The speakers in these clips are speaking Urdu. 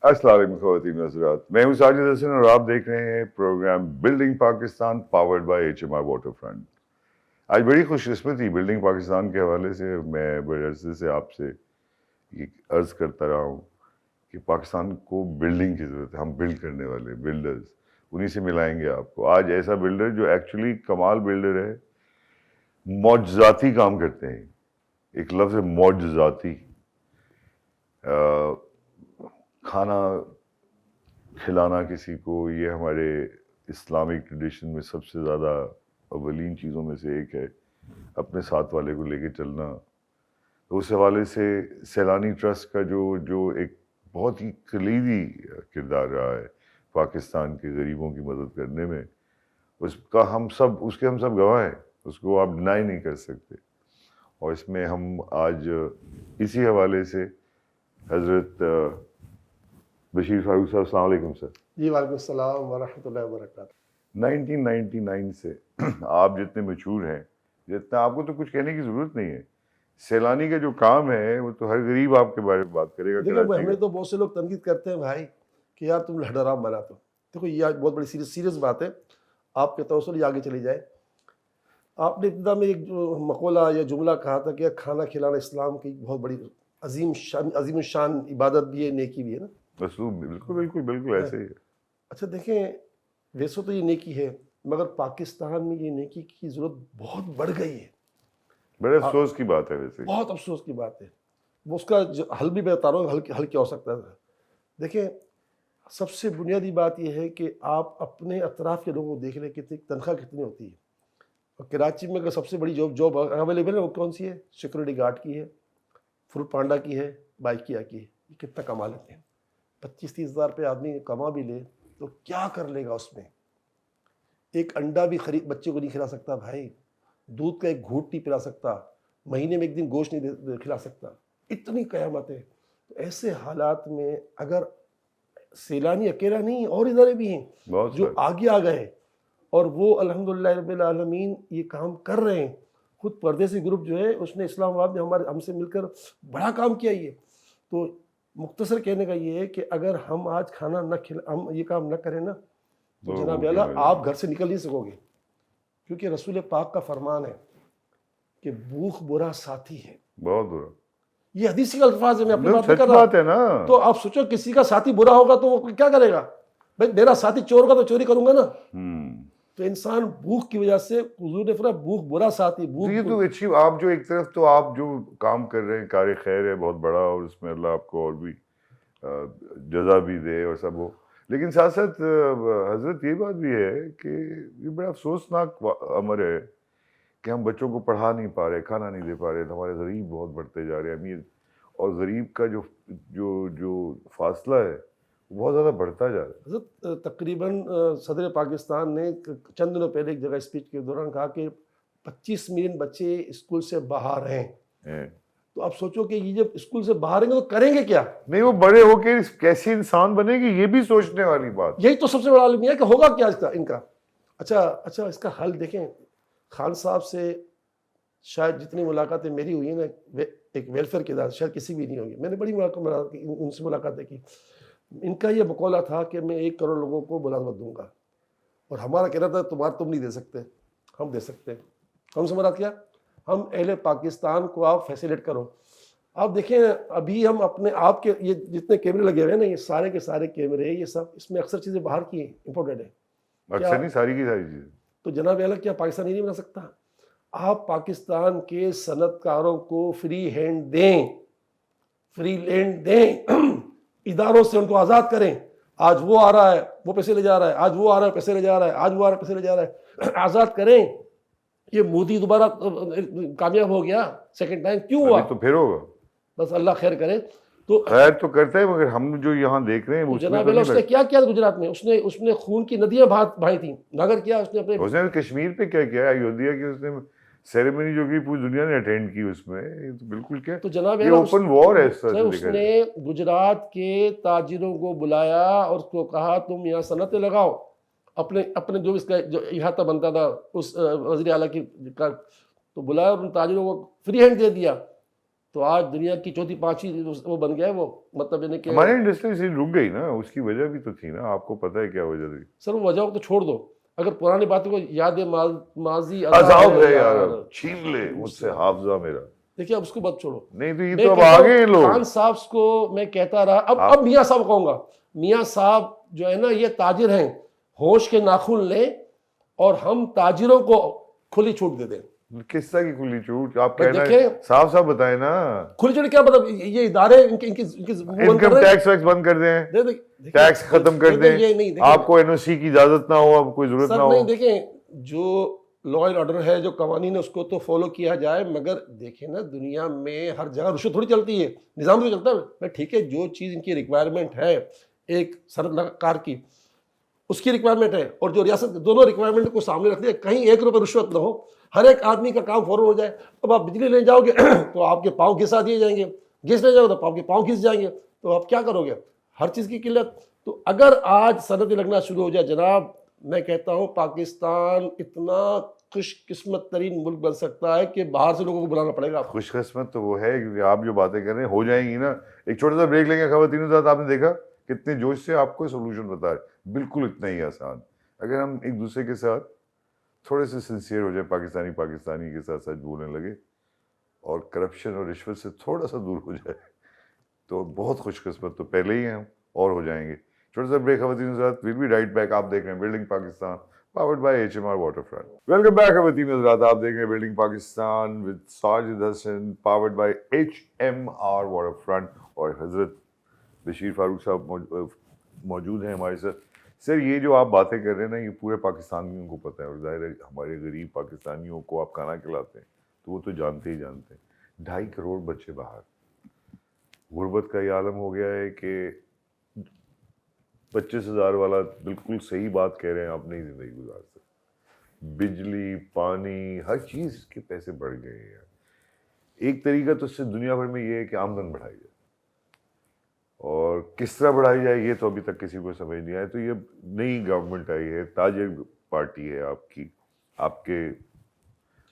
السلام علیکم خواتین و حضرات، میں ہوں ساجد حسن اور آپ دیکھ رہے ہیں programme building Pakistan powered by HMR water front. آج بڑی خوش قسمتی بلڈنگ پاکستان کے حوالے سے میں بڑے عرصے سے آپ سے یہ عرض کرتا رہا ہوں کہ پاکستان کو بلڈنگ کی ضرورت ہے، ہم بلڈ کرنے والے بلڈرز، انہی سے ملائیں گے آپ کو۔ آج ایسا بلڈر جو ایکچولی کمال بلڈر ہے، معجزاتی کام کرتے ہیں، ایک لفظ ہے معجزاتی۔ کھانا کھلانا کسی کو، یہ ہمارے اسلامک ٹریڈیشن میں سب سے زیادہ اولین چیزوں میں سے ایک ہے، اپنے ساتھ والے کو لے کے چلنا۔ تو اس حوالے سے سیلانی ٹرسٹ کا جو ایک بہت ہی کلیدی کردار رہا ہے پاکستان کے غریبوں کی مدد کرنے میں، اس کے ہم سب گواہ ہیں، اس کو آپ ڈینائی نہیں کر سکتے۔ اور اس میں ہم آج اسی حوالے سے حضرت بشیر فاروق صاحب، السلام علیکم سر۔ جی وعلیکم السلام ورحمۃ اللہ وبرکاتہ۔ 1999 سے آپ جتنے مشہور ہیں، جتنا آپ کو تو کچھ کہنے کی ضرورت نہیں ہے، سیلانی کا جو کام ہے وہ تو ہر غریب آپ کے بارے میں بات کرے گا۔ دیکھو ہمیں تو بہت سے لوگ تنقید کرتے ہیں بھائی کہ یار تم لہڈرام بناتے ہو۔ دیکھو یہ بہت بڑی سیریس بات ہے، آپ کے توسل یہ آگے چلی جائے۔ آپ نے ابتدا میں ایک جو مقولہ یا جملہ کہا تھا کہ کھانا کھلانا اسلام کی بہت بڑی عظیم الشان عبادت بھی ہے، نیکی بھی ہے نا۔ بالکل ایسے ہی ہے۔ اچھا دیکھیں، ویسے تو یہ نیکی ہے، مگر پاکستان میں یہ نیکی کی ضرورت بہت بڑھ گئی ہے۔ بڑے افسوس کی بات ہے، ویسے بہت افسوس کی بات ہے۔ وہ اس کا حل بھی بتا رہا ہوں، حل کیا ہو سکتا ہے۔ دیکھیں، سب سے بنیادی بات یہ ہے کہ آپ اپنے اطراف کے لوگوں کو دیکھ لیں کتنی تنخواہ کتنی ہوتی ہے۔ اور کراچی میں اگر سب سے بڑی جاب اویلیبل ہے وہ کون سی ہے؟ سیکورٹی گارڈ کی ہے، فروٹ پانڈا کی ہے، بائکیا کی ہے۔ یہ کتنا کما لیتے ہیں؟ 25-30 ہزار روپے آدمی کما بھی لے تو کیا کر لے گا اس میں؟ ایک انڈا بھی بچے کو نہیں کھلا سکتا بھائی، دودھ کا ایک گھونٹ نہیں پلا سکتا، مہینے میں ایک دن گوشت نہیں کھلا سکتا، اتنی قیامت ہے۔ تو ایسے حالات میں اگر سیلانی اکیلا نہیں، اور ادارے بھی ہیں جو آگے آ گئے اور وہ الحمدللہ رب العالمین یہ کام کر رہے ہیں۔ خود پردیسی گروپ جو ہے اس نے اسلام آباد میں ہم سے مل کر بڑا کام کیا۔ یہ تو مختصر کہنے کا یہ ہے کہ اگر ہم آج کھانا ہم یہ کام نہ کریں نا تو جناب اعلیٰ آپ گھر سے نکل نہیں سکو گے، کیونکہ رسول پاک کا فرمان ہے کہ بھوک برا ساتھی ہے۔ بہت برا، یہ حدیثی الفاظ ہے، میں اپنی بات نہیں کر بات ہے نا۔ تو آپ سوچو کسی کا ساتھی برا ہوگا تو وہ کیا کرے گا؟ بھائی میرا ساتھی چور ہوگا تو چوری کروں گا نا۔ تو انسان بھوک کی وجہ سے، حضور نے فرمایا بھوک برا ساتھی، بھوک یہ تو اچھی، آپ جو ایک طرف تو آپ جو کام کر رہے ہیں کار خیر ہے بہت بڑا، اور اس میں اللہ آپ کو اور بھی جزا بھی دے اور سب ہو، لیکن ساتھ ساتھ حضرت یہ بات بھی ہے کہ یہ بڑا افسوسناک امر ہے کہ ہم بچوں کو پڑھا نہیں پا رہے، کھانا نہیں دے پا رہے، ہمارے غریب بہت بڑھتے جا رہے ہیں، امیر اور غریب کا جو فاصلہ ہے وہ بہت زیادہ بڑھتا جا رہا ہے۔ حضرت تقریباً صدر پاکستان نے چند دنوں پہلے ایک جگہ اسپیچ کے دوران کہا کہ 25 ملین بچے اسکول سے باہر ہیں۔ تو آپ سوچو کہ یہ جب اسکول سے باہر ہیں گے تو کریں گے کیا؟ نہیں، وہ بڑے ہو کے کیسے انسان بنے گے، یہ بھی سوچنے والی بات۔ یہی تو سب سے بڑا عالم ہے کہ ہوگا کیا ان کا۔ اچھا اس کا حل دیکھیں، خان صاحب سے شاید جتنی ملاقاتیں میری ہوئی ہیں نا ایک ویلفیئر کے ادارے، شاید کسی بھی نہیں ہوگی، میں نے بڑی ان سے ملاقاتیں کی۔ ان کا یہ مقولہ تھا کہ میں 1 کروڑ لوگوں کو ملازمت دوں گا، اور ہمارا کہنا تھا تم نہیں دے سکتے، ہم دے سکتے ہیں۔ ہم سے مراد کیا؟ ہم اہل پاکستان کو آپ فیسیلیٹ کرو۔ آپ دیکھیں ابھی ہم اپنے آپ کے یہ جتنے کیمرے لگے ہوئے ہیں نا، یہ سارے کے سارے کیمرے، یہ سب اس میں اکثر چیزیں باہر کی ہیں، امپورٹڈ ہیں، اکثر نہیں، ساری کی ساری چیزیں۔ تو جناب اعلیٰ کیا پاکستان ہی نہیں بنا سکتا؟ آپ پاکستان کے صنعت کاروں کو فری ہینڈ دیں، فری لینڈ دیں، اداروں سے ان کو آزاد کریں۔ آج وہ آ رہا ہے وہ پیسے لے جا رہا ہے، آج وہ آ رہا ہے پیسے لے جا رہا ہے، آج وہ آ رہا ہے پیسے لے جا رہا ہے، آزاد کریں۔ یہ مودی دوبارہ کامیاب ہو گیا سیکنڈ ٹائم، کیوں ہوا؟ تو پھر ہوگا، بس اللہ خیر کرے۔ تو خیر تو کرتا ہے، مگر ہم جو یہاں دیکھ رہے ہیں جناب اللہ اس نے کیا کیا گجرات میں؟ اس نے خون کی ندیاں بہائی تھیں، مگر کیا اس نے کشمیر پہ کیا کیا، ایودھیا کی اس نے سیریمنی جو کہ پوری دنیا نے اٹینڈ کی، اس میں بالکل کیا، تو جناب یہ اوپن وار ہے۔ اس نے گجرات کے تاجروں کو بلایا اور اس کو کہا تم یہاں صنعتیں لگاؤ، اپنے جو اس کا جو احاطہ بنتا تھا اس وزیر اعلیٰ کی، تو بلایا اور ان تاجروں کو فری ہینڈ دے دیا۔ تو آج دنیا کی چوتھی پانچویں وہ بن گیا ہے وہ، مطلب یعنی کہ ہماری انڈسٹری سے رک گئی نا، اس کی وجہ بھی تو تھی نا، آپ کو پتہ ہے کیا وجہ تھی؟ سر وہ وجہ تو چھوڑ دو، اگر پرانی باتوں کو یاد ماضی عذاب ہے یار، چھین لے مجھ سے حافظہ میرا. دیکھیے اب اس کو بات چھوڑو. نہیں تو یہ میں تو اب کہتا ہوں آگے ہیں لوگ. خان صاحب کو میں کہتا رہا، اب میاں صاحب کہوں گا، میاں صاحب جو ہے نا یہ تاجر ہیں، ہوش کے ناخن لیں اور ہم تاجروں کو کھلی چھوٹ دے دیں. کس طرح کی کھلی چھوٹ آپ بھائی کہنا ہے؟ دیکھیں صاف صاف بتائیں نا. کھلی چھوٹ کیا مطلب؟ یہ ادارے ان کی انکم ٹیکس ویکس بند کر دیں، ٹیکس ختم کر دیں، آپ کو این او سی کی اجازت نہ ہو، اب کوئی ضرورت نہ ہو. نہیں دیکھیں جو لا اینڈ آرڈر ہے، جو قوانین ہے اس کو تو فالو کیا جائے، مگر دیکھیں نا دنیا میں ہر جگہ رشوت تھوڑی چلتی ہے، نظام تو چلتا ہے. ٹھیک ہے جو چیز ان کی ریکوائرمنٹ ہے ایک صنعت کار کی، اس کی ریکوائرمنٹ ہے، اور جو ریاست دونوں ریکوائرمنٹ کو سامنے رکھ دیا، کہیں 1 روپے رشوت نہ ہو، ہر ایک آدمی کا کام فوراً ہو جائے. اب آپ بجلی لے جاؤ گے تو آپ کے پاؤں گھسا دیے جائیں گے، گیس لے جاؤ تو آپ کے پاؤں گھس جائیں گے، تو آپ کیا کرو گے؟ ہر چیز کی قلت. تو اگر آج صنعتیں لگنا شروع ہو جائے جناب، میں کہتا ہوں پاکستان اتنا خوش قسمت ترین ملک بن سکتا ہے کہ باہر سے لوگوں کو بلانا پڑے گا. خوش قسمت تو وہ ہے کیونکہ آپ جو باتیں کر رہے ہیں ہو جائیں گی نا. ایک چھوٹا سا بریک لیں گے خواتین کے ساتھ. آپ نے دیکھا کتنے جوش سے آپ کو سولوشن بتا رہے، بالکل اتنا ہی آسان. اگر ہم ایک دوسرے کے ساتھ تھوڑے سے سنسیئر ہو جائے، پاکستانی کے ساتھ سچ بولنے لگے اور کرپشن اور رشوت سے تھوڑا سا دور ہو جائے تو بہت خوش قسمت تو پہلے ہی ہیں ہم، اور ہو جائیں گے. چھوٹا سا بریک خواتین کے ساتھ، ویل بی رائٹ بیک. آپ دیکھ رہے ہیں building Pakistan powered by HMR Waterfront. Welcome back خواتین حضرات، آپ دیکھ رہے ہیں building Pakistan with Sajid Hasan powered by HMR Waterfront. اور حضرت بشیر فاروق صاحب موجود ہیں ہمارے ساتھ. سر یہ جو آپ باتیں کر رہے ہیں نا یہ پورے پاکستانیوں کو پتہ ہے، اور ظاہر ہے ہمارے غریب پاکستانیوں کو آپ کھانا کھلاتے ہیں تو وہ تو جانتے ہی جانتے ہیں. 2.5 کروڑ بچے باہر، غربت کا یہ عالم ہو گیا ہے کہ 25,000 والا بالکل صحیح بات کہہ رہے ہیں آپ، نہیں زندگی گزار سکتے. بجلی پانی ہر چیز کے پیسے بڑھ گئے ہیں. ایک طریقہ تو اس سے دنیا بھر میں یہ ہے کہ آمدن بڑھائی جائے، اور کس طرح بڑھائی جائے یہ تو ابھی تک کسی کو سمجھ نہیں آیا. تو یہ نئی گورنمنٹ آئی ہے، تاجر پارٹی ہے آپ کی، آپ کے،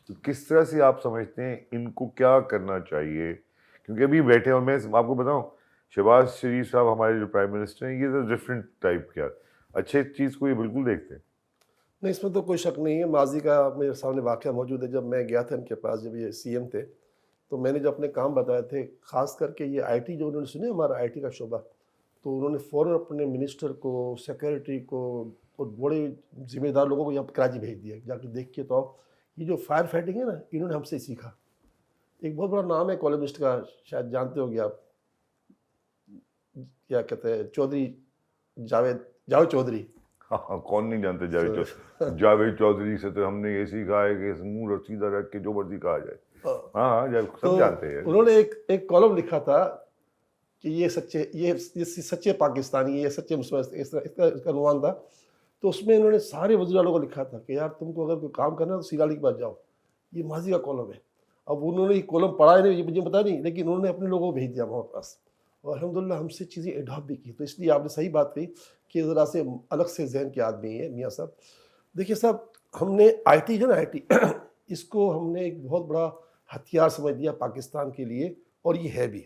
تو کس طرح سے آپ سمجھتے ہیں ان کو کیا کرنا چاہیے؟ کیونکہ ابھی بیٹھے، اور میں آپ کو بتاؤں شہباز شریف صاحب ہمارے جو پرائم منسٹر ہیں، یہ تو ڈفرینٹ ٹائپ کیا اچھے چیز کو یہ بالکل دیکھتے ہیں. نہیں اس میں تو کوئی شک نہیں ہے. ماضی کا میرے سامنے واقعہ موجود ہے. جب میں گیا تھا ان کے پاس، جب یہ سی ایم تھے، تو میں نے جو اپنے کام بتائے تھے، خاص کر کے یہ آئی ٹی جو انہوں نے سنے، ہمارا آئی ٹی کا شعبہ، تو انہوں نے فوراً اپنے منسٹر کو، سیکریٹری کو اور بڑے ذمہ دار لوگوں کو یہاں کراچی بھیج دیا. جا کے دیکھ کے تو آؤ. یہ جو فائر فائٹنگ ہے نا، انہوں نے ہم سے سیکھا. ایک بہت بڑا نام ہے کالمسٹ کا، شاید جانتے ہو گے آپ، کیا کہتے ہیں، چودھری، جاوید چودھری. ہاں کون نہیں جانتے جاوید چودھری. جاوید چودھری سے تو ہم نے یہ سیکھا ہے کہ منہ اور سیدھا رکھ کے جو مرضی کہا جائے. ہاں سب جانتے ہیں. انہوں نے ایک کالم لکھا تھا کہ یہ سچے پاکستانی، یہ سچے مسلمان، اس کا عنوان تھا. تو اس میں انہوں نے سارے وزیر اعلیٰ کو لکھا تھا کہ یار تم کو اگر کوئی کام کرنا ہے تو سیرالی کے پاس جاؤ. یہ ماضی کا کالم ہے. اب انہوں نے یہ کالم پڑھا نہیں، یہ مجھے پتا نہیں، لیکن انہوں نے اپنے لوگوں کو بھیج دیا ہمارے پاس، اور الحمدللہ ہم سے چیزیں ایڈاپٹ بھی کی. تو اس لیے آپ نے صحیح بات کہی کہ ذرا سے الگ سے ذہن کے آدمی ہیں میاں صاحب. دیکھیے صاحب، ہم نے آئی ٹی جو نا، آئی ٹی اس کو ہم نے ایک بہت بڑا ہتھیار سمجھ دیا پاکستان کے لیے، اور یہ ہے بھی.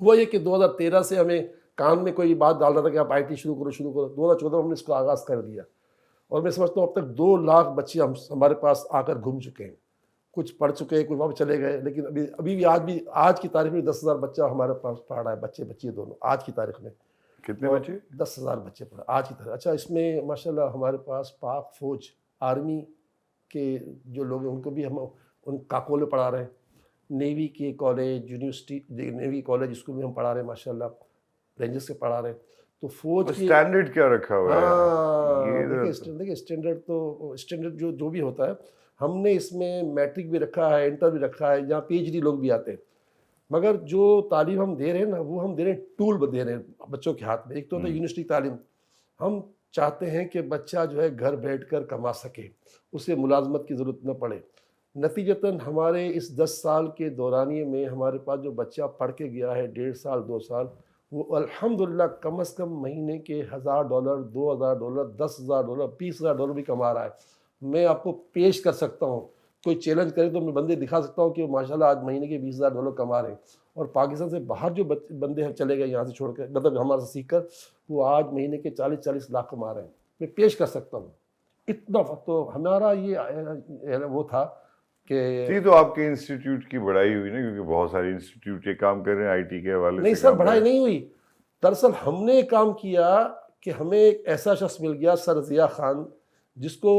وہ یہ کہ 2013 سے ہمیں کان میں کوئی بات ڈال رہا تھا کہ آپ آئی ٹی شروع کرو. 2014 میں ہم نے اس کو آغاز کر دیا، اور میں سمجھتا ہوں اب تک 2 لاکھ بچے ہمارے پاس آ کر گھوم چکے ہیں. کچھ پڑھ چکے ہیں، کچھ واپس چلے گئے، لیکن ابھی بھی آج کی تاریخ میں 10,000 بچہ ہمارے پاس پڑھ رہا ہے. بچے دونوں آج کی تاریخ میں. کتنے بچے؟ 10,000 بچے پڑھ آج کی تاریخ. اچھا، اس میں ماشاءاللہ ہمارے پاس پاک فوج، آرمی کے جو لوگ ہیں ان کو بھی ہم ان کاکول میں پڑھا رہے ہیں. نیوی کے college, university, navy college school میں ہم پڑھا رہے ہیں ماشاءاللہ، رینجرز سے پڑھا رہے ہیں. تو فوج کی اسٹینڈرڈ کیا رکھا ہوا ہے؟ ہاں دیکھیے اسٹینڈرڈ جو بھی ہوتا ہے، ہم نے اس میں میٹرک بھی رکھا ہے، انٹر بھی رکھا ہے، جہاں پی ایچ ڈی لوگ بھی آتے ہیں. مگر جو تعلیم ہم دے رہے ہیں نا، وہ ہم دے رہے ہیں ٹول دے رہے ہیں بچوں کے ہاتھ میں. ایک تو ہوتا ہے یونیورسٹی تعلیم. ہم چاہتے ہیں کہ بچہ جو ہے گھر بیٹھ کر کما سکے، اسے ملازمت کی ضرورت نہ پڑے. نتیجتاً ہمارے اس 10 سال کے دورانیے میں ہمارے پاس جو بچہ پڑھ کے گیا ہے 1.5 سال 2 سال، وہ الحمدللہ کم از کم مہینے کے $1,000 $2,000 $10,000 $20,000 بھی کما رہا ہے. میں آپ کو پیش کر سکتا ہوں کوئی چیلنج کرے تو میں بندے دکھا سکتا ہوں کہ ماشاءاللہ آج مہینے کے $20,000 کما رہے ہیں، اور پاکستان سے باہر جو بندے ہیں چلے گئے یہاں سے چھوڑ کے، مطلب ہمارے سے سیکھ کر، وہ آج مہینے کے 40 لاکھ کما رہے ہیں. میں پیش کر سکتا ہوں اتنا. تو ہمارا یہ وہ تھا کہ جی. تو آپ کے انسٹیٹیوٹ کی بڑائی ہوئی نا، کیونکہ بہت سارے انسٹیٹیوٹ یہ کام کر رہے ہیں آئی ٹی کے حوالے سے. نہیں سر، بڑھائی نہیں ہوئی. دراصل ہم نے کام کیا کہ ہمیں ایک ایسا شخص مل گیا، سر ضیاء خان، جس کو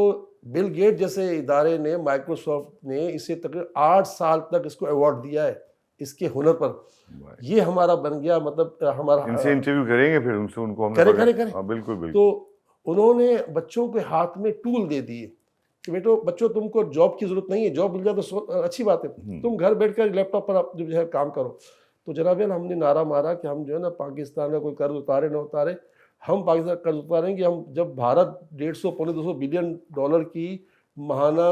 بل گیٹ جیسے ادارے نے، مائکروسافٹ نے اسے تقریباً 8 سال تک اس کو ایوارڈ دیا ہے اس کے ہنر پر. یہ ہمارا بن گیا، مطلب ہمارا. ان سے انٹرویو کریں گے پھر ان سے، ان کو ہم کریں. ہاں بالکل بالکل. تو انہوں نے بچوں کے ہاتھ میں ٹول دے دیے کہ بیٹو بچوں تم کو جاب کی ضرورت نہیں ہے، جاب مل جائے تو اچھی بات ہے، تم گھر بیٹھ کر لیپ ٹاپ پر جو ہے کام کرو. تو جناب ہم نے نعرہ مارا کہ ہم جو ہے نا پاکستان کا کوئی قرض اتارے نہ اتارے، ہم پاکستان قرض اتاریں گے. ہم جب بھارت 150-200 بلین ڈالر کی ماہانہ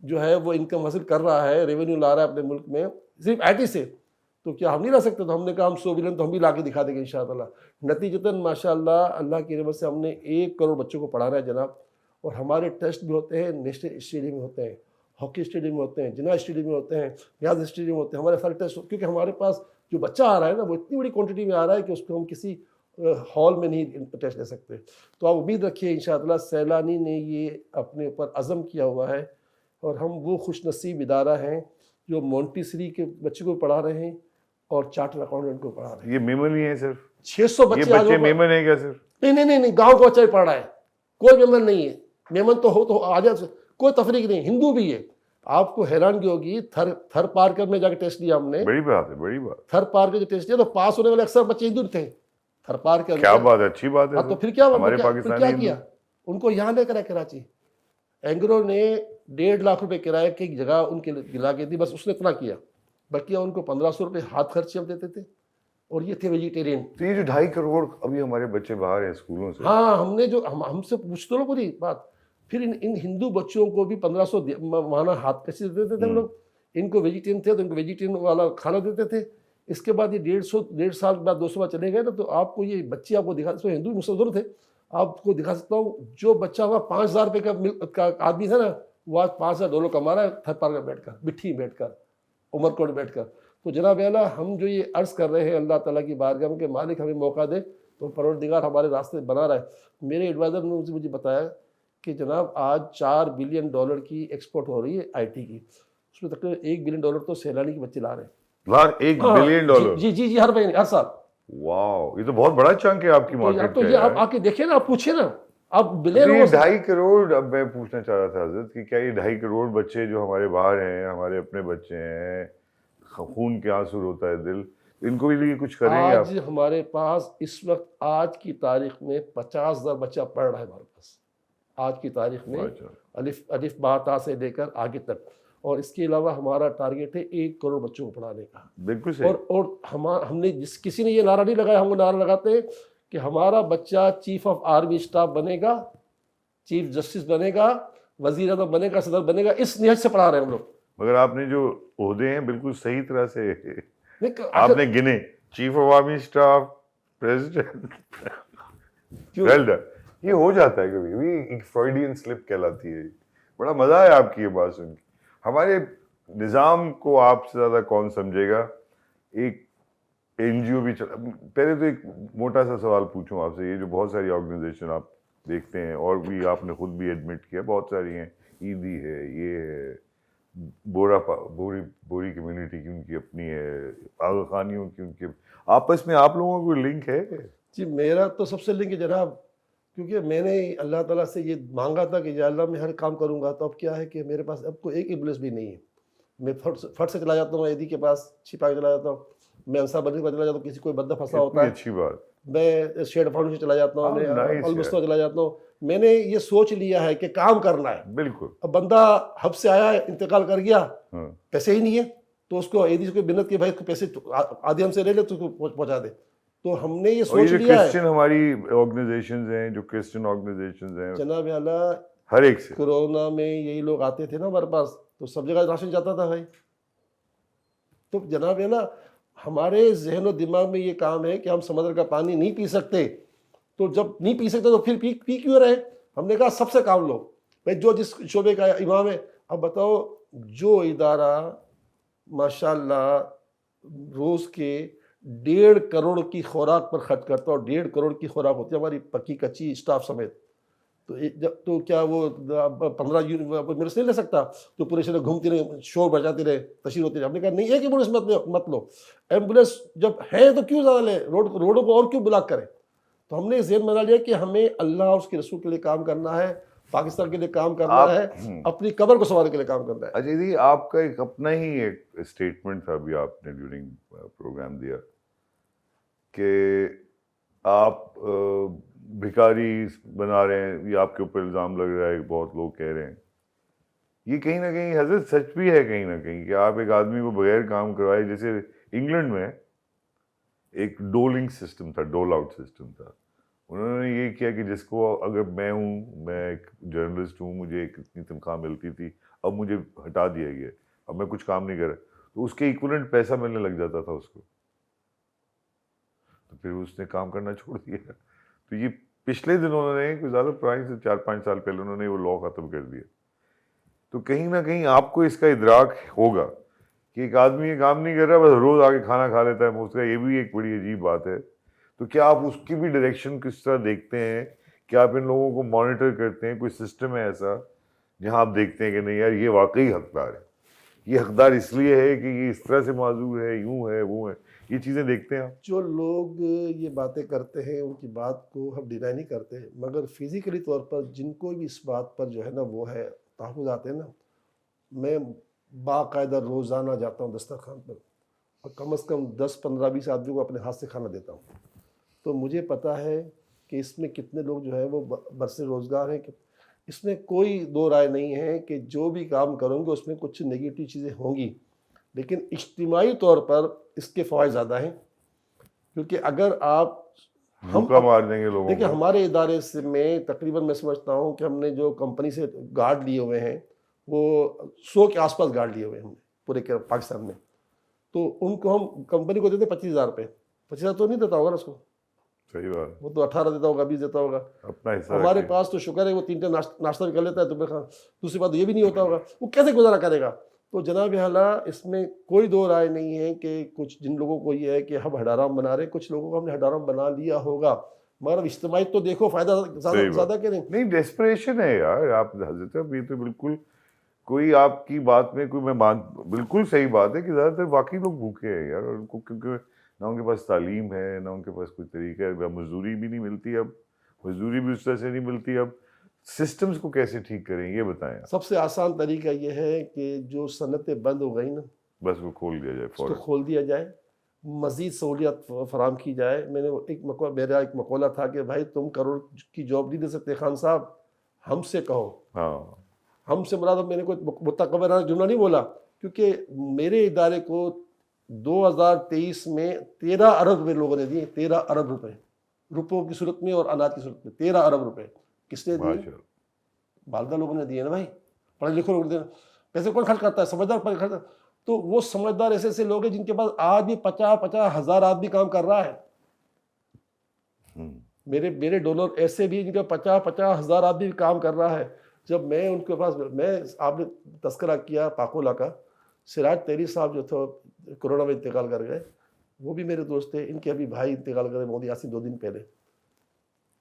جو ہے وہ انکم حاصل کر رہا ہے، ریونیو لا رہا ہے اپنے ملک میں صرف آئی ٹی سے، تو کیا ہم نہیں لا سکتے؟ تو ہم نے کہا ہم 100 بلین تو ہم بھی لا کے دکھا دیں گے انشاءاللہ. نتیجتاً ماشاءاللہ اللہ کی رحمت سے ہم نے 1 کروڑ بچوں کو پڑھانا ہے جناب. اور ہمارے ٹیسٹ بھی ہوتے ہیں نیشنل اسٹیڈیم میں ہوتے ہیں، ہاکی اسٹیڈیم میں ہوتے ہیں، جناح اسٹیڈیم میں ہوتے ہیں، ریاض اسٹیڈیم میں ہوتے ہیں. ہمارے سارے ٹیسٹ، کیونکہ ہمارے پاس جو بچہ آ رہا ہے نا وہ اتنی بڑی کوانٹٹی میں آ رہا ہے کہ اس کو ہم کسی ہال میں نہیں ٹیسٹ لے سکتے. تو آپ امید رکھیے انشاءاللہ سیلانی نے یہ اپنے اوپر عزم کیا ہوا ہے، اور ہم وہ خوش نصیب ادارہ ہیں جو مونٹیسری کے بچے کو پڑھا رہے ہیں اور چارٹر اکاؤنٹنٹ کو پڑھا رہے ہیں. یہ میمن ہی ہے صرف 600 بچے. یہ بچے میمن ہے کیا صرف؟ نہیں، گاؤں کا بچہ بھی پڑھ رہا ہے، کوئی میمن نہیں ہے. میمن تو ہو تو آ جائے، کوئی تفریق نہیں، ہندو بھی ہے. آپ کو حیرانگی ہوگی، تھر پارکر میں جا کے ٹیسٹ لیا ہم نے. بڑی بات ہے، بڑی بات. تھر پارکر جو ٹیسٹ لیا تو پاس ہونے والے اکثر بچے ہندو تھے. تھر پارکر کیا بات ہے، اچھی بات ہے. تو پھر کیا ہمارے کیا پاکستانی کیا ان کو یہاں لے کر آئے کراچی. اینگرو نے 1.5 لاکھ روپے کرایہ کی جگہ ان کے دلا کے دی، بس اس نے اتنا کیا. بلکہ ان کو 1500 روپے ہاتھ خرچ ہم دیتے تھے، اور یہ تھے ویجیٹیرین. تو یہ جو 2.5 کروڑ ابھی ہمارے بچے باہر ہیں اسکولوں سے، ہاں ہم نے جو ہم سے پوچھتے لوگ پوری بات. پھر ان ہندو بچوں کو بھی 1500 ماہانہ ہاتھ کشی دیتے تھے ہم لوگ. ان کو ویجیٹیرین تھے تو ان کو ویجیٹیرین والا کھانا دیتے تھے. اس کے بعد یہ 1.5 سال کے بعد 200 بار چلے گئے نا، تو آپ کو یہ بچے آپ کو دکھا، اس میں ہندو مسلمان تھے، آپ کو دکھا سکتا ہوں. جو بچہ ہوا 5000 روپے کا آدمی تھا نا، وہ آج $5000 کما رہا ہے تھر پارک میں بیٹھ کر، بٹھی بیٹھ کر، عمر کوٹ بیٹھ کر. تو جناب اعلیٰ ہم جو یہ عرض کر رہے ہیں اللہ تعالیٰ کی بارگاہ میں کہ مالک ہمیں موقع دے، تو پروردگار ہمارے راستے بنا رہا ہے. میرے ایڈوائزر نے مجھے بتایا کہ جناب آج $4 بلین کی ایکسپورٹ ہو رہی ہے آئی ٹی کی، اس میں تقریباً $1 بلین تو سیلانی کے بچے لا رہے ہیں. $1 بلین؟ جی ہر مہینے، ہر سال. واو، یہ تو بہت بڑا چنک ہے آپ کی مارکیٹ تو کا. یہ آپ آ کے دیکھیں نا، آپ پوچھیں نا، آپ بلین. 2.5 کروڑ. اب میں پوچھنا چاہ رہا تھا حضرت کہ کیا یہ 2.5 کروڑ بچے جو ہمارے باہر ہیں، ہمارے اپنے بچے ہیں، خون کے آنسو ہوتا ہے دل، ان کو بھی لیے کچھ کریں گے آپ؟ آج ہمارے پاس اس وقت آج کی تاریخ میں 50,000 بچہ پڑھ رہا ہے ہمارے پاس آج کی تاریخ میں، الف با تا سے لے کر آگے تک. اور اس کے علاوہ ہمارا ٹارگیٹ ہے 1 کروڑ بچوں کو پڑھانے کا. بالکل صحیح. اور ہم نے کسی نے یہ نعرہ نہیں لگایا، ہم وہ نعرہ لگاتے ہیں کہ ہمارا بچہ چیف آف آرمی اسٹاف بنے گا، چیف جسٹس بنے گا، وزیر اعظم بنے گا، صدر بنے گا. اس نیت سے پڑھا رہے ہیں ہم لوگ. مگر آپ نے جو عہدے ہیں بالکل صحیح طرح سے آپ نے گنے، chief of army staff, president. یہ ہو جاتا ہے کبھی کبھی، ایک فرائیڈین سلپ کہلاتی ہے. بڑا مزہ ہے آپ کی یہ بات سن کے. ہمارے نظام کو آپ سے زیادہ کون سمجھے گا؟ ایک این جی او بھی پہلے تو ایک موٹا سا سوال پوچھوں آپ سے، یہ جو بہت ساری آرگنائزیشن آپ دیکھتے ہیں، اور بھی آپ نے خود بھی ایڈمٹ کیا بہت ساری ہیں، عیدی ہے، یہ ہے، بوری کمیونٹی کی ان کی اپنی ہے، آغا خانیوں کی ان کی، آپس میں آپ لوگوں کو لنک ہے؟ جی میرا تو سب سے لنک ہے جناب، کیونکہ میں نے اللہ تعالیٰ سے یہ مانگا تھا کہ یا اللہ میں ہر کام کروں گا. تو اب کیا ہے کہ میرے پاس اب کوئی ایک ابلیس بھی نہیں ہے. میں فٹ سے چلا جاتا ہوں، ایدی کے پاس چھپا کے چلا جاتا ہوں، میں انصار بنی کے پاس چلا جاتا ہوں، کسی کوئی بندہ پھنسا ہوتا ہے، اچھی بات. میں شیڈ فاؤنڈیشن چلا جاتا ہوں، میں المستوى چلا جاتا ہوں. میں نے یہ سوچ لیا ہے کہ کام کرنا ہے. بالکل. اب بندہ حب سے آیا، انتقال کر گیا، پیسے ہی نہیں ہے، تو اس کو ایدی سے کوئی بنت کے بھائی پیسے آدھی ہم سے لے لے تو اس کو پہنچا دے. تو ہم نے یہ سوچ لیا ہے. کرسچن ہماری آرگنائزیشنز ہیں، جو کرسچن آرگنائزیشنز ہیں جناب اعلیٰ، ہر ایک سے کورونا میں یہی لوگ آتے تھے نا ہمارے پاس، تو سب جگہ راشن جاتا تھا بھائی. تو جناب اعلیٰ ہمارے ذہن و دماغ میں یہ کام ہے کہ ہم سمندر کا پانی نہیں پی سکتے. تو جب نہیں پی سکتے تو پھر پی کیوں رہے؟ ہم نے کہا سب سے کام لو بھائی، جو جس شعبے کا امام ہے. اب بتاؤ جو ادارہ ماشاءاللہ روز کے 1.5 کروڑ کی خوراک پر خرچ کرتا ہے، اور 1.5 کروڑ کی خوراک ہوتی ہے ہماری پکی کچی اسٹاف سمیت، تو کیا وہ 15 منٹ نہیں لے سکتا؟ تو پورے شہر گھومتی رہے، شور بجاتے رہے، تشہیر ہوتی رہے. ہم نے کہا نہیں، ایک ایمبولینس مت لو. ایمبولینس جب ہے تو کیوں زیادہ لے، روڈوں کو اور کیوں بلاک کریں؟ تو ہم نے ذہن بنا لیا کہ ہمیں اللہ اور اس کے رسول کے لیے کام کرنا ہے، پاکستان کے لیے کام کرنا ہے، اپنی قبر کو سنوارنے کے لیے کام کرنا ہے. اجے جی، آپ کا ایک اپنا ہی ایک اسٹیٹمنٹ تھا ابھی آپ نے ڈیورنگ پروگرام دیا کہ آپ بھکاری بنا رہے ہیں، یہ آپ کے اوپر الزام لگ رہا ہے، بہت لوگ کہہ رہے ہیں. یہ کہیں نہ کہیں حضرت سچ بھی ہے کہیں نہ کہیں کہ آپ ایک آدمی کو بغیر کام کروائے. جیسے انگلینڈ میں ایک ڈولنگ سسٹم تھا، ڈول آؤٹ سسٹم تھا. انہوں نے یہ کیا کہ جس کو اگر میں ایک جرنلسٹ ہوں، مجھے ایک اتنی تنخواہ ملتی تھی، اب مجھے ہٹا دیا گیا، اب میں کچھ کام نہیں کر رہا، تو اس کے ایکولنٹ پیسہ ملنے لگ جاتا تھا اس کو. تو پھر اس نے کام کرنا چھوڑ دیا. تو یہ پچھلے دنوں انہوں نے کوئی زیادہ پرانی سے 4-5 سال پہلے انہوں نے وہ لا ختم کر دیا. تو کہیں نہ کہیں آپ کو اس کا ادراک ہوگا کہ ایک آدمی یہ کام نہیں کر رہا، بس روز آ کے کھانا کھا لیتا ہے مفت کا. یہ بھی ایک بڑی عجیب بات ہے. تو کیا آپ اس کی بھی ڈائریکشن کس طرح دیکھتے ہیں؟ کیا آپ ان لوگوں کو مانیٹر کرتے ہیں؟ کوئی سسٹم ہے ایسا جہاں آپ دیکھتے ہیں کہ نہیں یار، یہ واقعی حقدار ہے، یہ حقدار اس لیے ہے کہ یہ اس طرح سے معذور ہے، یوں ہے، وہ ہے، یہ چیزیں دیکھتے ہیں آپ؟ جو لوگ یہ باتیں کرتے ہیں ان کی بات کو ہم ڈینائی نہیں کرتے، مگر فزیکلی طور پر جن کو بھی اس بات پر جو ہے نا وہ ہے تحفظات ہیں نا، میں باقاعدہ روزانہ جاتا ہوں دسترخوان پر اور کم از کم 10-15-20 آدمیوں کو اپنے ہاتھ سے کھانا دیتا ہوں. تو مجھے پتہ ہے کہ اس میں کتنے لوگ جو ہے وہ برسر روزگار ہیں. کہ اس میں کوئی دو رائے نہیں ہے کہ جو بھی کام کروں گے اس میں کچھ نگیٹو چیزیں ہوں گی، لیکن اجتماعی طور پر اس کے فوائد زیادہ ہیں. کیونکہ اگر آپ دھوکہ مار دیں گے لوگوں دیکھیں، کو. ہمارے ادارے سے میں تقریباً میں سمجھتا ہوں کہ ہم نے جو کمپنی سے گارڈ لیے ہوئے ہیں وہ 100 کے آس پاس گارڈ لیے ہوئے ہیں ہم نے پورے پاکستان میں. تو ان کو ہم کمپنی کو دیتے 25,000 روپے. 25,000 تو نہیں دیتا ہوگا نا اس کو، صحیح بات، وہ تو 18 دیتا ہوگا، 20 دیتا ہوگا. اپنا حصہ ہمارے رکھیں. پاس تو شکر ہے وہ 3 ٹائم ناشتہ بھی کر لیتا ہے تو دوسری بات یہ بھی نہیں ہوتا ہوگا، وہ کیسے گزارا کرے گا؟ تو جناب اعلیٰ اس میں کوئی دو رائے نہیں ہے کہ کچھ جن لوگوں کو یہ ہے کہ ہم ہڈارام بنا رہے ہیں، کچھ لوگوں کو ہم نے ہڈارام بنا لیا ہوگا، مگر اجتماعی تو دیکھو فائدہ زیادہ کہ نہیں. نہیں، ڈیسپریشن ہے یار. آپ حضرت صاحب، یہ تو بالکل کوئی آپ کی بات میں کوئی بالکل صحیح بات ہے کہ زیادہ تر واقعی لوگ بھوکے ہیں یار. ان کو کیونکہ نہ ان کے پاس تعلیم ہے، نہ ان کے پاس کوئی طریقہ ہے، مزدوری بھی نہیں ملتی. اب مزدوری بھی اس طرح سے نہیں ملتی. اب سسٹمز کو کیسے ٹھیک کریں یہ بتائیں. سب سے آسان طریقہ یہ ہے کہ جو صنعتیں بند ہو گئی نا، بس وہ کھول دیا جائے اس کو فوراً. کھول دیا جائے، مزید سہولیات فراہم کی جائے. میں نے میرا ایک مقولہ تھا کہ بھائی تم کروڑ کی جاب نہیں دے سکتے خان صاحب، ہم سے کہو. ہاں، ہم سے مراد میں نے کوئی متکبرانہ جملہ نہیں بولا، کیونکہ میرے ادارے کو 2023 میں 13 ارب روپے لوگوں نے دیے. 13 ارب روپے، روپوں کی صورت میں اور اناج کی صورت میں 13 ارب روپے. کس نے دیے؟ والدہ لوگوں نے دیے نا بھائی، پڑھے لکھے لوگ دیے. پیسے کون خرچ کرتا ہے؟ سمجھدار خرچ. تو وہ سمجھدار ایسے لوگ ہیں جن کے پاس آج بھی 50 ہزار آدمی کام کر رہا ہے. میرے ڈونر ایسے بھی جن کا 50 ہزار آدمی کام کر رہا ہے. جب میں ان کے پاس، آپ نے تذکرہ کیا پاکولا کا، سراج تحریر صاحب جو تھے کورونا میں انتقال کر گئے، وہ بھی میرے دوست تھے. ان کے ابھی بھائی انتقال کر گئے مودی یاسین 2 دن پہلے.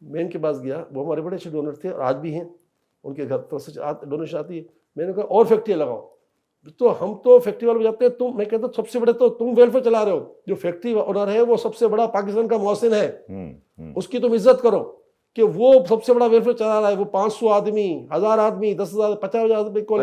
میں ان کے پاس گیا، وہ ہمارے بڑے اچھے ڈونر تھے اور آج بھی ہیں، ان کے گھر طرف سے ڈونیشن آتی ہے. میں نے کہا اور فیکٹری لگاؤ. تو ہم تو فیکٹری والے جاتے ہیں، میں کہتا ہوں سب سے بڑے تو تم ویلفیئر چلا رہے ہو. جو فیکٹری اونر ہے وہ سب سے بڑا پاکستان کا محسن ہے، اس کی تم عزت کرو کہ وہ سب سے بڑا ویلفیئر چلا رہا ہے. وہ 500 آدمی، 1000 آدمی، 10,000، 50,000 آدمی کو